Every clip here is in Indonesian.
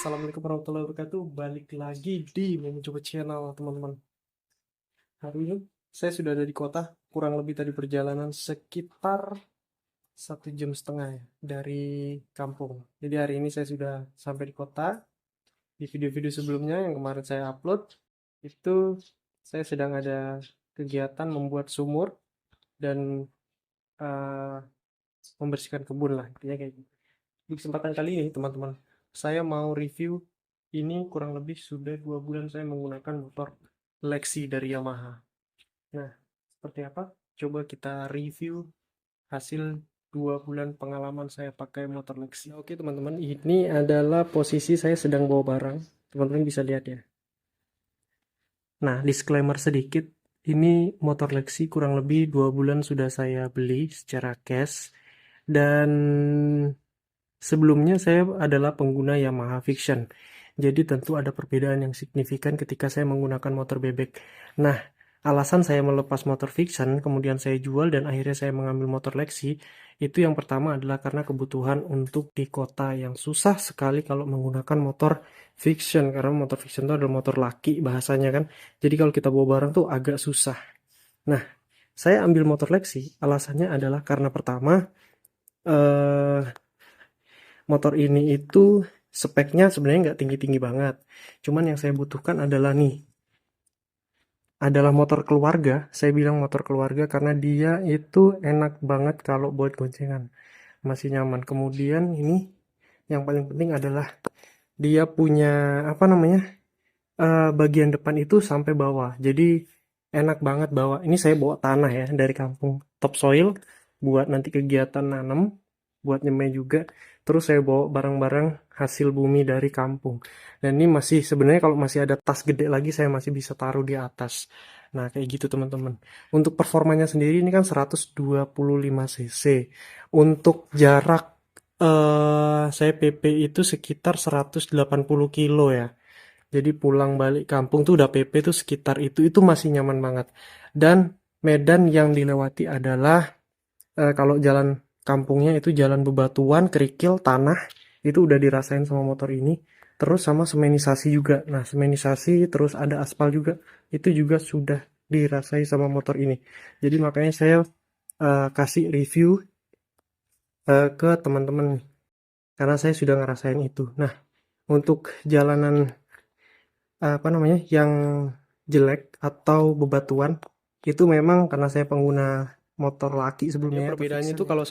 Assalamualaikum warahmatullahi wabarakatuh. Balik lagi di Mencoba Channel, teman-teman. Hari ini saya sudah ada di kota, kurang lebih tadi perjalanan sekitar 1,5 jam ya, dari kampung. Jadi hari ini saya sudah sampai di kota. Di video-video sebelumnya yang kemarin saya upload, itu saya sedang ada kegiatan membuat sumur dan eh, membersihkan kebun lah, intinya kayak gitu. Di kesempatan kali ini, teman-teman, saya mau review. Ini kurang lebih sudah 2 bulan saya menggunakan motor Lexi dari Yamaha. Nah, seperti apa? Coba kita review hasil 2 bulan pengalaman saya pakai motor Lexi. Oke, teman-teman, ini adalah posisi saya sedang bawa barang. Teman-teman bisa lihat ya. Nah, disclaimer sedikit. Ini motor Lexi kurang lebih 2 bulan sudah saya beli secara cash. Dan sebelumnya saya adalah pengguna Yamaha Vision. Jadi tentu ada perbedaan yang signifikan ketika saya menggunakan motor bebek. Nah, alasan saya melepas motor Vision, kemudian saya jual dan akhirnya saya mengambil motor Lexi, itu yang pertama adalah karena kebutuhan untuk di kota yang susah sekali kalau menggunakan motor Vision. Karena motor Vision itu adalah motor laki bahasanya kan. Jadi kalau kita bawa barang tuh agak susah. Nah, saya ambil motor Lexi, alasannya adalah karena pertama, eh motor ini itu speknya sebenarnya nggak tinggi-tinggi banget. Cuman yang saya butuhkan adalah motor keluarga. Saya bilang motor keluarga karena dia itu enak banget kalau buat goncengan. Masih nyaman. Kemudian ini yang paling penting adalah dia punya apa namanya? Bagian depan itu sampai bawah. Jadi enak banget bawa. Ini saya bawa tanah ya dari kampung, topsoil buat nanti kegiatan nanam, buat nyemai juga. Terus saya bawa barang-barang hasil bumi dari kampung. Dan ini masih sebenarnya kalau masih ada tas gede lagi saya masih bisa taruh di atas. Nah, kayak gitu teman-teman. Untuk performanya sendiri ini kan 125 cc. Untuk jarak saya PP itu sekitar 180 kilo ya. Jadi pulang balik kampung tuh udah PP tuh sekitar itu masih nyaman banget. Dan medan yang dilewati adalah kalau jalan kampungnya itu jalan bebatuan, kerikil, tanah, itu udah dirasain sama motor ini. Terus sama semenisasi juga. Nah, semenisasi terus ada aspal juga. Itu juga sudah dirasai sama motor ini. Jadi makanya saya kasih review ke teman-teman nih. Karena saya sudah ngerasain itu. Nah, untuk jalanan apa namanya yang jelek atau bebatuan itu memang karena saya pengguna motor laki sebelumnya ya, perbedaannya itu kalau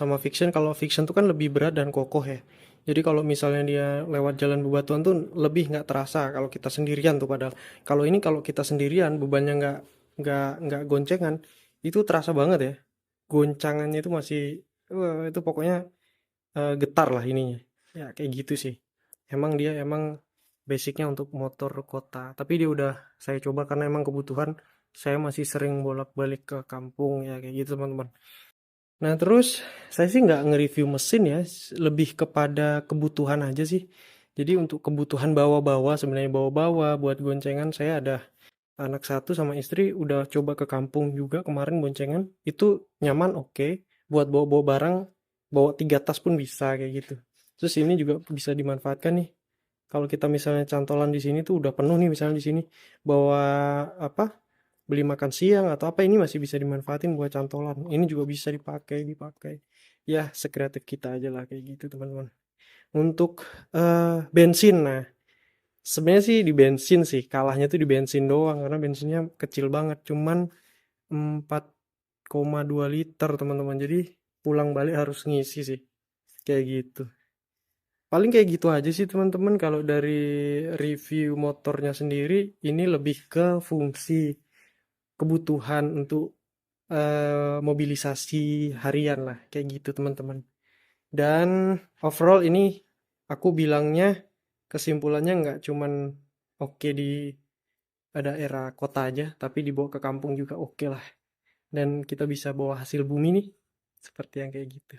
fiction tuh kan lebih berat dan kokoh ya. Jadi kalau misalnya dia lewat jalan bebatuan tuh lebih nggak terasa kalau kita sendirian tuh, padahal kalau ini kalau kita sendirian bebannya nggak goncengan itu terasa banget ya, goncangannya itu masih itu pokoknya getar lah ininya ya, kayak gitu sih. Emang basicnya untuk motor kota, tapi dia udah saya coba karena emang kebutuhan saya masih sering bolak-balik ke kampung ya, kayak gitu teman-teman. Nah terus saya sih nggak nge-review mesin ya, lebih kepada kebutuhan aja sih. Jadi untuk kebutuhan bawa-bawa, sebenarnya bawa-bawa buat goncengan, saya ada anak satu sama istri udah coba ke kampung juga kemarin boncengan, itu nyaman, oke. Buat bawa-bawa barang, bawa 3 tas pun bisa kayak gitu. Terus ini juga bisa dimanfaatkan nih. Kalau kita misalnya cantolan di sini tuh udah penuh nih, misalnya di sini bawa apa? Beli makan siang atau apa, ini masih bisa dimanfaatin buat cantolan. Ini juga bisa dipakai. Ya, sekreatif kita aja lah kayak gitu, teman-teman. Untuk bensin, nah sebenarnya sih di bensin sih kalahnya tuh di bensin doang karena bensinnya kecil banget, cuman 4,2 liter teman-teman. Jadi pulang balik harus ngisi sih kayak gitu. Paling kayak gitu aja sih teman-teman kalau dari review motornya sendiri. Ini lebih ke fungsi kebutuhan untuk mobilisasi harian lah kayak gitu teman-teman. Dan overall ini aku bilangnya, kesimpulannya nggak cuman oke di daerah kota aja, tapi dibawa ke kampung juga oke lah. Dan kita bisa bawa hasil bumi nih, seperti yang kayak gitu.